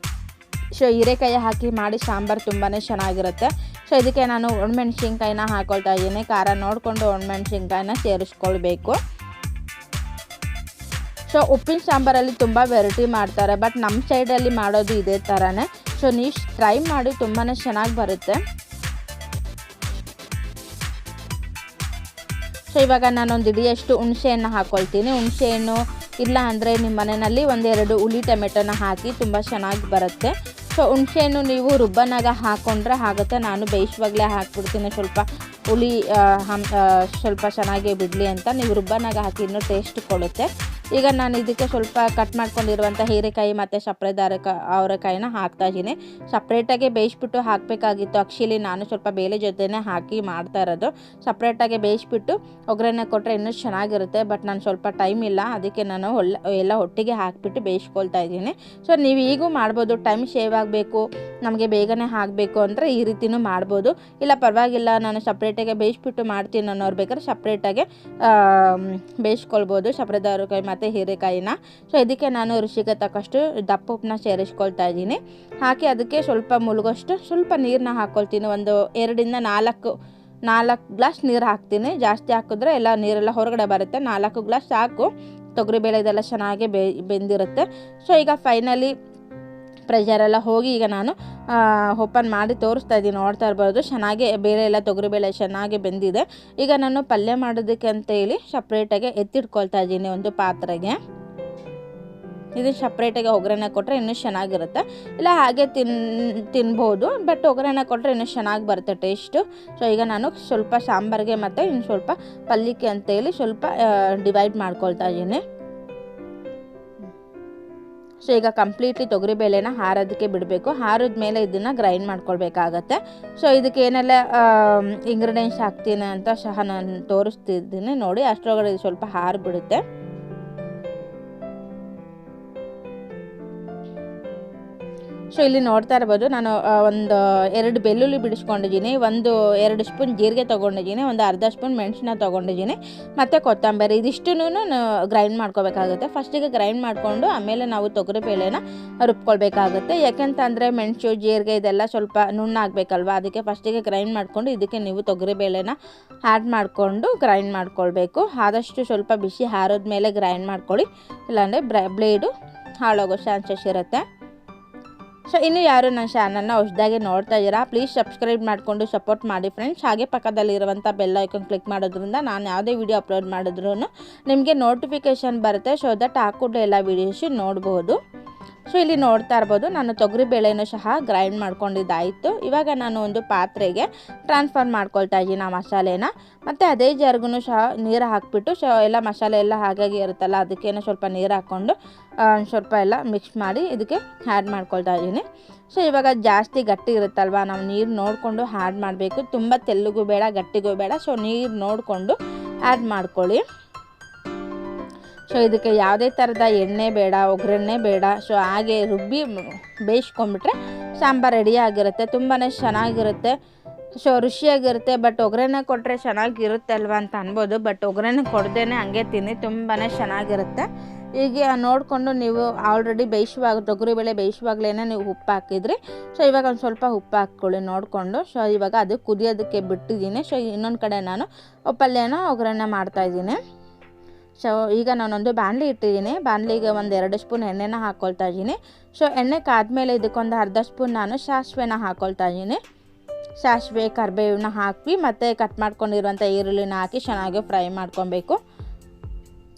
ಸೊ ಹೀರೆಕಾಯಿ ಹಾಕಿ ಮಾಡಿ ಸಾಂಬಾರು ತುಂಬಾ ಚೆನ್ನಾಗಿರುತ್ತೆ. ಸೊ ಇದಕ್ಕೆ ನಾನು ಒಣಮೆಣ್ಸಿನ್ಕಾಯಿನ ಹಾಕ್ಕೊಳ್ತಾ ಇದ್ದೀನಿ. ಖಾರ ನೋಡಿಕೊಂಡು ಒಣಮೆಣ್ಸಿನ್ಕಾಯಿನ ಸೇರಿಸ್ಕೊಳ್ಬೇಕು. ಸೊ ಉಪ್ಪಿನ ಸಾಂಬಾರಲ್ಲಿ ತುಂಬ ವೆರೈಟಿ ಮಾಡ್ತಾರೆ, ಬಟ್ ನಮ್ಮ ಸೈಡಲ್ಲಿ ಮಾಡೋದು ಇದೇ ಥರನೇ. ಸೊ ನೀವು ಟ್ರೈ ಮಾಡಿ, ತುಂಬಾ ಚೆನ್ನಾಗಿ ಬರುತ್ತೆ. ಸೊ ಇವಾಗ ನಾನೊಂದು ಇಡಿಯಷ್ಟು ಹುಣಸೆಹಣ್ಣು ಹಾಕ್ಕೊಳ್ತೀನಿ. ಹುಣಸೆಹಣ್ಣು ಇಲ್ಲ ಅಂದರೆ ನಿಮ್ಮ ಮನೆಯಲ್ಲಿ 1-2 ಹುಳಿ ಟೊಮೆಟೊನ ಹಾಕಿ ತುಂಬ ಚೆನ್ನಾಗಿ ಬರುತ್ತೆ. ಸೊ ಹುಣಸೆಹಣ್ಣು ನೀವು ರುಬ್ಬನಾಗ ಹಾಕ್ಕೊಂಡ್ರೆ ಆಗುತ್ತೆ. ನಾನು ಬೇಯಿಸುವಾಗಲೇ ಹಾಕ್ಬಿಡ್ತೀನಿ, ಸ್ವಲ್ಪ ಹುಳಿ ಸ್ವಲ್ಪ ಚೆನ್ನಾಗಿ ಬಿಡಲಿ ಅಂತ. ನೀವು ರುಬ್ಬನಾಗ ಹಾಕಿ ಇನ್ನೂ ಟೇಸ್ಟ್ ಕೊಡುತ್ತೆ. ಈಗ ನಾನು ಇದಕ್ಕೆ ಸ್ವಲ್ಪ ಕಟ್ ಮಾಡ್ಕೊಂಡಿರುವಂಥ ಹೀರೆಕಾಯಿ ಮತ್ತು ಸಪ್ರೇಟ್ ಅವರೆಕಾಯಿನ ಹಾಕ್ತಾಯಿದ್ದೀನಿ. ಸಪ್ರೇಟಾಗಿ ಬೇಯಿಸ್ಬಿಟ್ಟು ಹಾಕಬೇಕಾಗಿತ್ತು. ಆ್ಯಕ್ಚುಲಿ ನಾನು ಸ್ವಲ್ಪ ಬೇಳೆ ಜೊತೆನೇ ಹಾಕಿ ಮಾಡ್ತಾ ಇರೋದು. ಸಪ್ರೇಟಾಗಿ ಬೇಯಿಸ್ಬಿಟ್ಟು ಒಗ್ಗರಣೆ ಕೊಟ್ಟರೆ ಇನ್ನೂ ಚೆನ್ನಾಗಿರುತ್ತೆ, ಬಟ್ ನಾನು ಸ್ವಲ್ಪ ಟೈಮ್ ಇಲ್ಲ, ಅದಕ್ಕೆ ನಾನು ಎಲ್ಲ ಒಟ್ಟಿಗೆ ಹಾಕಿಬಿಟ್ಟು ಬೇಯಿಸ್ಕೊಳ್ತಾ ಇದ್ದೀನಿ. ಸೊ ನೀವು ಈಗೂ ಮಾಡ್ಬೋದು. ಟೈಮ್ ಸೇವ್ ಆಗಬೇಕು, ನಮಗೆ ಬೇಗನೆ ಆಗಬೇಕು ಅಂದರೆ ಈ ರೀತಿಯೂ ಮಾಡ್ಬೋದು. ಇಲ್ಲ ಪರವಾಗಿಲ್ಲ, ನಾನು ಸಪ್ರೇಟಾಗಿ ಬೇಯಿಸ್ಬಿಟ್ಟು ಮಾಡ್ತೀನಿ ಅನ್ನೋರು ಬೇಕಾದ್ರೆ ಸಪ್ರೇಟಾಗಿ ಬೇಯಿಸ್ಕೊಳ್ಬೋದು ಸಪ್ರೇಟ್ ಅವರೆಕಾಯಿ ಮತ್ತು ಹೀರೆಕಾಯಿನ. ಸೊ ಇದಕ್ಕೆ ನಾನು ರುಚಿಗೆ ತಕ್ಕಷ್ಟು ದಪ್ಪ ಉಪ್ಪನ್ನ ಸೇರಿಸ್ಕೊಳ್ತಾ ಇದ್ದೀನಿ. ಹಾಕಿ ಅದಕ್ಕೆ ಸ್ವಲ್ಪ ಮುಳುಗೋಷ್ಟು ಸ್ವಲ್ಪ ನೀರನ್ನ ಹಾಕ್ಕೊಳ್ತೀನಿ. ಒಂದು 2-4 ಗ್ಲಾಸ್ ನೀರು ಹಾಕ್ತೀನಿ. ಜಾಸ್ತಿ ಹಾಕಿದ್ರೆ ಎಲ್ಲ ನೀರೆಲ್ಲ ಹೊರಗಡೆ ಬರುತ್ತೆ. 4 ಗ್ಲಾಸ್ ಸಾಕು. ತೊಗರಿಬೇಳೆ ಇದೆಲ್ಲ ಚೆನ್ನಾಗಿ ಬೆಂದಿರುತ್ತೆ. ಸೊ ಈಗ ಫೈನಲಿ ಪ್ರೆಷರೆಲ್ಲ ಹೋಗಿ ಈಗ ನಾನು ಓಪನ್ ಮಾಡಿ ತೋರಿಸ್ತಾ ಇದ್ದೀನಿ. ನೋಡ್ತಾ ಇರ್ಬೋದು, ಚೆನ್ನಾಗಿ ಬೇಳೆ ಎಲ್ಲ ತೊಗರಿಬೇಳೆ ಚೆನ್ನಾಗಿ ಬೆಂದಿದೆ. ಈಗ ನಾನು ಪಲ್ಯ ಮಾಡೋದಕ್ಕೆ ಅಂತೇಳಿ ಸಪ್ರೇಟಾಗಿ ಎತ್ತಿಟ್ಕೊಳ್ತಾ ಇದ್ದೀನಿ ಒಂದು ಪಾತ್ರೆಗೆ. ಇದು ಸಪ್ರೇಟಾಗಿ ಒಗ್ಗರಣೆ ಕೊಟ್ಟರೆ ಇನ್ನೂ ಚೆನ್ನಾಗಿರುತ್ತೆ. ಇಲ್ಲ ಹಾಗೆ ತಿನ್ಬೋದು, ಬಟ್ ಒಗ್ಗರಣೆ ಕೊಟ್ಟರೆ ಇನ್ನೂ ಚೆನ್ನಾಗಿ ಬರುತ್ತೆ ಟೇಸ್ಟು. ಸೊ ಈಗ ನಾನು ಸ್ವಲ್ಪ ಸಾಂಬಾರಿಗೆ ಮತ್ತು ಇನ್ನು ಸ್ವಲ್ಪ ಪಲ್ಯಕ್ಕೆ ಅಂತೇಳಿ ಸ್ವಲ್ಪ ಡಿವೈಡ್ ಮಾಡ್ಕೊಳ್ತಾ ಇದ್ದೀನಿ. ಸೊ ಈಗ ಕಂಪ್ಲೀಟ್ಲಿ ತೊಗರಿಬೇಳೆನ ಹಾರೋದಕ್ಕೆ ಬಿಡಬೇಕು. ಹಾರಿದ ಮೇಲೆ ಇದನ್ನು ಗ್ರೈಂಡ್ ಮಾಡ್ಕೊಳ್ಬೇಕಾಗತ್ತೆ. ಸೊ ಇದಕ್ಕೆ ಏನೆಲ್ಲ ಇಂಗ್ರೀಡಿಯೆಂಟ್ಸ್ ಹಾಕ್ತೀನಿ ಅಂತ ಸಹ ನಾನು ತೋರಿಸ್ತಿದ್ದೀನಿ ನೋಡಿ. ಅಷ್ಟರೊಳಗಡೆ ಸ್ವಲ್ಪ ಹಾರಿಬಿಡುತ್ತೆ. ಸೊ ಇಲ್ಲಿ ನೋಡ್ತಾ ಇರ್ಬೋದು, ನಾನು ಒಂದು 2 ಬೆಳ್ಳುಳ್ಳಿ ಬಿಡಿಸ್ಕೊಂಡಿದ್ದೀನಿ, 2 ಸ್ಪೂನ್ ಜೀರಿಗೆ ತೊಗೊಂಡಿದ್ದೀನಿ, ಒಂದು ಅರ್ಧ ಸ್ಪೂನ್ ಮೆಣಸನ್ನ ತೊಗೊಂಡಿದ್ದೀನಿ, ಮತ್ತು ಕೊತ್ತಂಬರಿ. ಇದಿಷ್ಟೂ ಗ್ರೈಂಡ್ ಮಾಡ್ಕೋಬೇಕಾಗುತ್ತೆ. ಫಸ್ಟಿಗೆ ಗ್ರೈಂಡ್ ಮಾಡಿಕೊಂಡು ಆಮೇಲೆ ನಾವು ತೊಗರಿಬೇಳೆನ ರುಬ್ಕೊಳ್ಬೇಕಾಗುತ್ತೆ. ಯಾಕೆಂತಂದರೆ ಮೆಣಸು ಜೀರಿಗೆ ಇದೆಲ್ಲ ಸ್ವಲ್ಪ ನುಣ್ಣಾಗಬೇಕಲ್ವ, ಅದಕ್ಕೆ ಫಸ್ಟಿಗೆ ಗ್ರೈಂಡ್ ಮಾಡಿಕೊಂಡು ಇದಕ್ಕೆ ನೀವು ತೊಗರಿಬೇಳೆನ ಆ್ಯಡ್ ಮಾಡಿಕೊಂಡು ಗ್ರೈಂಡ್ ಮಾಡ್ಕೊಳ್ಬೇಕು. ಆದಷ್ಟು ಸ್ವಲ್ಪ ಬಿಸಿ ಹಾರೋದ್ಮೇಲೆ ಗ್ರೈಂಡ್ ಮಾಡ್ಕೊಳ್ಳಿ, ಇಲ್ಲಾಂದರೆ ಬ್ಲೇಡು ಹಾಳಾಗೋ ಚಾನ್ಸಸ್ ಇರುತ್ತೆ. ಸೊ ಇನ್ನು ಯಾರು ನನ್ನ ಚಾನಲ್ನ ಹೊಸದಾಗಿ ನೋಡ್ತಾ ಇದ್ದೀರಾ, ಪ್ಲೀಸ್ ಸಬ್ಸ್ಕ್ರೈಬ್ ಮಾಡಿಕೊಂಡು ಸಪೋರ್ಟ್ ಮಾಡಿ ಫ್ರೆಂಡ್ಸ್. ಹಾಗೆ ಪಕ್ಕದಲ್ಲಿರುವಂಥ ಬೆಲ್ ಐಕಾನ್ ಕ್ಲಿಕ್ ಮಾಡೋದ್ರಿಂದ ನಾನು ಯಾವುದೇ ವಿಡಿಯೋ ಅಪ್ಲೋಡ್ ಮಾಡಿದ್ರೂ ನಿಮಗೆ ನೋಟಿಫಿಕೇಷನ್ ಬರುತ್ತೆ. ಸೊ ದಟ್ ಹಾಕ್ಕೊಂಡು ಎಲ್ಲ ವೀಡಿಯೋಸ್ ನೋಡ್ಬೋದು. ಸೊ ಇಲ್ಲಿ ನೋಡ್ತಾ ಇರ್ಬೋದು, ನಾನು ತೊಗರಿಬೇಳೆನೂ ಸಹ ಗ್ರೈಂಡ್ ಮಾಡ್ಕೊಂಡಿದ್ದಾಯಿತು. ಇವಾಗ ನಾನು ಒಂದು ಪಾತ್ರೆಗೆ ಟ್ರಾನ್ಸ್ಫರ್ ಮಾಡ್ಕೊಳ್ತಾ ಇದ್ದೀನಿ ಆ ಮಸಾಲೆನ. ಮತ್ತು ಅದೇ ಜಾರ್ಗೂ ಸಹ ನೀರು ಹಾಕಿಬಿಟ್ಟು, ಸೊ ಎಲ್ಲ ಮಸಾಲೆ ಎಲ್ಲ ಹಾಗಾಗಿ ಇರುತ್ತಲ್ಲ, ಅದಕ್ಕೇನೋ ಸ್ವಲ್ಪ ನೀರು ಹಾಕ್ಕೊಂಡು ಸ್ವಲ್ಪ ಎಲ್ಲ ಮಿಕ್ಸ್ ಮಾಡಿ ಇದಕ್ಕೆ ಆ್ಯಡ್ ಮಾಡ್ಕೊಳ್ತಾ ಇದ್ದೀನಿ. ಸೊ ಇವಾಗ ಜಾಸ್ತಿ ಗಟ್ಟಿ ಇರುತ್ತಲ್ವ, ನಾವು ನೀರು ನೋಡಿಕೊಂಡು ಆ್ಯಡ್ ಮಾಡಬೇಕು. ತುಂಬ ತೆಳ್ಳಗೂ ಬೇಡ, ಗಟ್ಟಿಗೂ ಬೇಡ. ಸೊ ನೀರು ನೋಡಿಕೊಂಡು ಆ್ಯಡ್ ಮಾಡ್ಕೊಳ್ಳಿ. ಸೊ ಇದಕ್ಕೆ ಯಾವುದೇ ಥರದ ಎಣ್ಣೆ ಬೇಡ, ಒಗ್ಗರಣೆ ಬೇಡ. ಸೊ ಹಾಗೆ ರುಬ್ಬಿ ಬೇಯಿಸ್ಕೊಂಬಿಟ್ರೆ ಸಾಂಬಾರು ರೆಡಿ ಆಗಿರುತ್ತೆ. ತುಂಬಾ ಚೆನ್ನಾಗಿರುತ್ತೆ. ಸೊ ರುಚಿಯಾಗಿರುತ್ತೆ. ಬಟ್ ಒಗ್ಗರಣೆ ಕೊಟ್ಟರೆ ಚೆನ್ನಾಗಿರುತ್ತೆ ಅಲ್ವಾ ಅಂತ ಅನ್ಬೋದು, ಬಟ್ ಒಗ್ಗರಣೆ ಕೊಡ್ದೇ ಹಂಗೆ ತಿನ್ನಿ, ತುಂಬಾ ಚೆನ್ನಾಗಿರುತ್ತೆ. ಈಗ ನೋಡಿಕೊಂಡು ನೀವು ಆಲ್ರೆಡಿ ಬೇಯಿಸುವಾಗ ತೊಗರಿಬೇಳೆ ಬೇಯಿಸುವಾಗಲೇ ನೀವು ಉಪ್ಪು ಹಾಕಿದ್ರಿ. ಸೊ ಇವಾಗ ಒಂದು ಸ್ವಲ್ಪ ಉಪ್ಪು ಹಾಕ್ಕೊಳ್ಳಿ ನೋಡಿಕೊಂಡು. ಸೊ ಇವಾಗ ಅದು ಕುದಿಯೋದಕ್ಕೆ ಬಿಟ್ಟಿದ್ದೀನಿ. ಸೊ ಇನ್ನೊಂದು ಕಡೆ ನಾನು ಪಲ್ಯನ ಒಗ್ಗರಣೆ ಮಾಡ್ತಾಯಿದ್ದೀನಿ. ಸೊ ಈಗ ನಾನೊಂದು ಬಾಣಲಿ ಇಟ್ಟಿದ್ದೀನಿ. ಬಾಣಲಿಗೆ 1-2 ಸ್ಪೂನ್ ಎಣ್ಣೆನ ಹಾಕ್ಕೊಳ್ತಾ ಇದ್ದೀನಿ. ಸೊ ಎಣ್ಣೆ ಕಾದ್ಮೇಲೆ ಇದಕ್ಕೊಂದು ಅರ್ಧ ಸ್ಪೂನ್ ನಾನು ಸಾಸಿವೆನ ಹಾಕ್ಕೊಳ್ತಾ ಇದ್ದೀನಿ. ಸಾಸಿವೆ ಕರಿಬೇವನ್ನ ಹಾಕಿ ಮತ್ತು ಕಟ್ ಮಾಡ್ಕೊಂಡಿರುವಂಥ ಈರುಳ್ಳಿನ ಹಾಕಿ ಚೆನ್ನಾಗಿ ಫ್ರೈ ಮಾಡ್ಕೊಬೇಕು.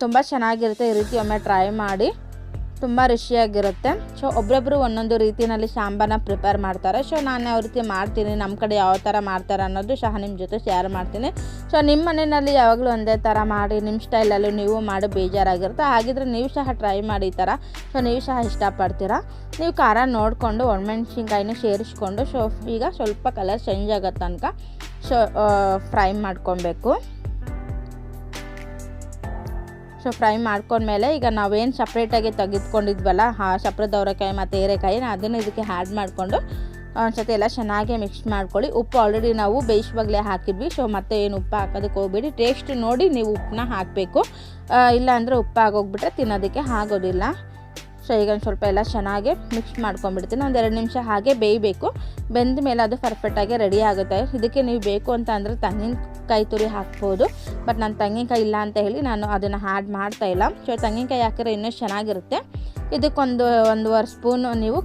ತುಂಬ ಚೆನ್ನಾಗಿರುತ್ತೆ. ಈ ರೀತಿ ಒಮ್ಮೆ ಟ್ರೈ ಮಾಡಿ, ತುಂಬ ರುಚಿಯಾಗಿರುತ್ತೆ. ಸೊ ಒಬ್ಬೊಬ್ಬರು ಒಂದೊಂದು ರೀತಿಯಲ್ಲಿ ಸಾಂಬಾರನ್ನ ಪ್ರಿಪೇರ್ ಮಾಡ್ತಾರೆ. ಸೊ ನಾನು ಯಾವ ರೀತಿ ಮಾಡ್ತೀನಿ, ನಮ್ಮ ಕಡೆ ಯಾವ ಥರ ಮಾಡ್ತಾರೆ ಅನ್ನೋದು ಸಹ ನಿಮ್ಮ ಜೊತೆ ಶೇರ್ ಮಾಡ್ತೀನಿ. ಸೊ ನಿಮ್ಮ ಮನೆಯಲ್ಲಿ ಯಾವಾಗಲೂ ಒಂದೇ ಥರ ಮಾಡಿ ನಿಮ್ಮ ಸ್ಟೈಲಲ್ಲೂ ನೀವು ಮಾಡಿ ಬೇಜಾರಾಗಿರುತ್ತೆ. ಹಾಗಿದ್ರೆ ನೀವು ಸಹ ಟ್ರೈ ಮಾಡಿ ಈ ಥರ. ಸೊ ನೀವು ಸಹ ಇಷ್ಟಪಡ್ತೀರಾ. ನೀವು ಖಾರ ನೋಡಿಕೊಂಡು ಒಣಮೆಣ್ಸಿನ್ಕಾಯಿನ ಸೇರಿಸ್ಕೊಂಡು ಸೊ ಈಗ ಸ್ವಲ್ಪ ಕಲರ್ ಚೇಂಜ್ ಆಗೋ ತನಕ ಸೊ ಫ್ರೈ ಮಾಡ್ಕೊಬೇಕು. ಸೊ ಫ್ರೈ ಮಾಡ್ಕೊಂಡ್ಮೇಲೆ ಈಗ ನಾವೇನು ಸಪ್ರೇಟಾಗಿ ತೆಗೆದುಕೊಂಡಿದ್ವಲ್ಲ ಸಪ್ರೇಟ್ ಅವರೆಕಾಯಿ ಮತ್ತು ಹೀರೆಕಾಯಿ ಅದನ್ನು ಇದಕ್ಕೆ ಆ್ಯಡ್ ಮಾಡಿಕೊಂಡು ಒಂದ್ಸತಿ ಎಲ್ಲ ಚೆನ್ನಾಗಿ ಮಿಕ್ಸ್ ಮಾಡ್ಕೊಳ್ಳಿ. ಉಪ್ಪು ಆಲ್ರೆಡಿ ನಾವು ಬೇಯಿಸುವಾಗಲೇ ಹಾಕಿದ್ವಿ. ಸೊ ಮತ್ತೆ ಏನು ಉಪ್ಪು ಹಾಕೋದಕ್ಕೆ ಹೋಗ್ಬೇಡಿ. ಟೇಸ್ಟ್ ನೋಡಿ ನೀವು ಉಪ್ಪನ್ನ ಹಾಕಬೇಕು. ಇಲ್ಲ ಅಂದರೆ ಉಪ್ಪು ಆಗೋಗ್ಬಿಟ್ರೆ ತಿನ್ನೋದಕ್ಕೆ ಆಗೋದಿಲ್ಲ. ಸೊ ಈಗ ಒಂದು ಸ್ವಲ್ಪ ಎಲ್ಲ ಚೆನ್ನಾಗಿ ಮಿಕ್ಸ್ ಮಾಡ್ಕೊಂಡ್ಬಿಡ್ತೀನಿ. ಒಂದು 2 ನಿಮಿಷ ಹಾಗೆ ಬೇಯಬೇಕು. ಬೆಂದ ಮೇಲೆ ಅದು ಪರ್ಫೆಕ್ಟಾಗಿ ರೆಡಿ ಆಗುತ್ತೆ. ಇದಕ್ಕೆ ನೀವು ಬೇಕು ಅಂತ ಅಂದರೆ ತೆಂಗಿನಕಾಯಿ ತುರಿ ಹಾಕ್ಬೋದು. ಬಟ್ ನಾನು ತೆಂಗಿನಕಾಯಿ ಇಲ್ಲ ಅಂತ ಹೇಳಿ ನಾನು ಅದನ್ನು ಆ್ಯಡ್ ಮಾಡ್ತಾಯಿಲ್ಲ. ಸೊ ತೆಂಗಿನಕಾಯಿ ಹಾಕಿದ್ರೆ ಇನ್ನೂ ಚೆನ್ನಾಗಿರುತ್ತೆ. ಇದಕ್ಕೊಂದು 1.5 ಸ್ಪೂನು ನೀವು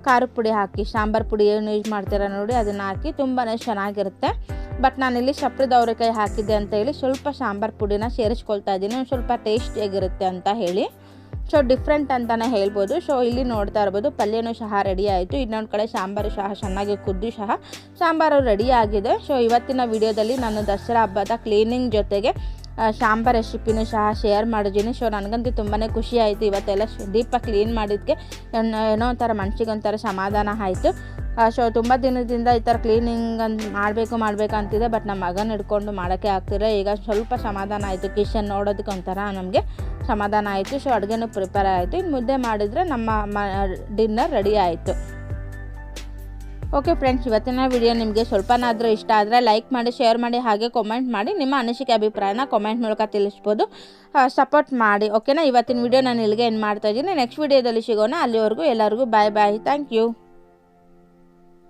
ಖಾರದ ಪುಡಿ ಹಾಕಿ, ಸಾಂಬಾರು ಪುಡಿ ಏನು ಯೂಸ್ ಮಾಡ್ತೀರಾ ನೋಡಿ ಅದನ್ನು ಹಾಕಿ ತುಂಬಾ ಚೆನ್ನಾಗಿರುತ್ತೆ. ಬಟ್ ನಾನಿಲ್ಲಿ ಸಪ್ರೇಟ್ ಅವರೆಕಾಯಿ ಹಾಕಿದ್ದೆ ಅಂತ ಹೇಳಿ ಸ್ವಲ್ಪ ಸಾಂಬಾರು ಪುಡಿನ ಸೇರಿಸ್ಕೊಳ್ತಾ ಇದ್ದೀನಿ, ಒಂದು ಸ್ವಲ್ಪ ಟೇಸ್ಟಿಯಾಗಿರುತ್ತೆ ಅಂತ ಹೇಳಿ. ಸೊ ಡಿಫ್ರೆಂಟ್ ಅಂತಲೇ ಹೇಳ್ಬೋದು. ಸೊ ಇಲ್ಲಿ ನೋಡ್ತಾ ಇರ್ಬೋದು ಪಲ್ಯನೂ ಸಹ ರೆಡಿ ಆಯಿತು. ಇನ್ನೊಂದು ಕಡೆ ಸಾಂಬಾರು ಸಹ ಚೆನ್ನಾಗಿ ಕುದ್ದು ಸಹ ಸಾಂಬಾರು ರೆಡಿ ಆಗಿದೆ. ಸೊ ಇವತ್ತಿನ ವಿಡಿಯೋದಲ್ಲಿ ನಾನು ದಸರಾ ಹಬ್ಬದ ಕ್ಲೀನಿಂಗ್ ಜೊತೆಗೆ ಸಾಂಬಾರು ರೆಸಿಪಿನೂ ಸಹ ಶೇರ್ ಮಾಡಿದ್ದೀನಿ. ಸೊ ನನಗಂತೂ ತುಂಬಾ ಖುಷಿ ಆಯಿತು. ಇವತ್ತೆಲ್ಲ ಡೀಪಾಗಿ ಕ್ಲೀನ್ ಮಾಡಿದ್ದಕ್ಕೆ ಏನೋ ಒಂಥರ ಮನಸ್ಸಿಗೆ ಒಂಥರ ಸಮಾಧಾನ ಆಯಿತು. ಸೊ ತುಂಬ ದಿನದಿಂದ ಈ ಥರ ಕ್ಲೀನಿಂಗ್ ಮಾಡಬೇಕು ಅಂತಿದೆ. ಬಟ್ ನಮ್ಮ ಮಗನ ಹಿಡ್ಕೊಂಡು ಮಾಡೋಕ್ಕೆ ಆಗ್ತಿಲ್ಲ. ಈಗ ಸ್ವಲ್ಪ ಸಮಾಧಾನ ಆಯಿತು. ಕಿಚನ್ ನೋಡೋದಕ್ಕೆ ಒಂಥರ ನಮಗೆ ಸಮಾಧಾನ ಆಯಿತು. ಸೊ ಅಡುಗೆನೂ ಪ್ರಿಪೇರ್ ಆಯಿತು. ಇನ್ನು ಮುದ್ದೆ ಮಾಡಿದರೆ ನಮ್ಮ ಡಿನ್ನರ್ ರೆಡಿ ಆಯಿತು. ಓಕೆ ಫ್ರೆಂಡ್ಸ್, ಇವತ್ತಿನ ವಿಡಿಯೋ ನಿಮಗೆ ಸ್ವಲ್ಪನಾದರೂ ಇಷ್ಟ ಆದರೆ ಲೈಕ್ ಮಾಡಿ, ಶೇರ್ ಮಾಡಿ, ಹಾಗೆ ಕಾಮೆಂಟ್ ಮಾಡಿ. ನಿಮ್ಮ ಅನಿಸಿಕೆ ಅಭಿಪ್ರಾಯನ ಕಾಮೆಂಟ್ ಮೂಲಕ ತಿಳಿಸ್ಬೋದು. ಸಪೋರ್ಟ್ ಮಾಡಿ. ಓಕೆನಾ. ಇವತ್ತಿನ ವಿಡಿಯೋ ನಾನು ಇಲ್ಲಿಗೆ ಏನು ಮಾಡ್ತಾಯಿದ್ದೀನಿ. ನೆಕ್ಸ್ಟ್ ವಿಡಿಯೋದಲ್ಲಿ ಸಿಗೋಣ. ಅಲ್ಲಿವರೆಗೂ ಎಲ್ಲರಿಗೂ ಬಾಯ್ ಬಾಯ್. Thank you.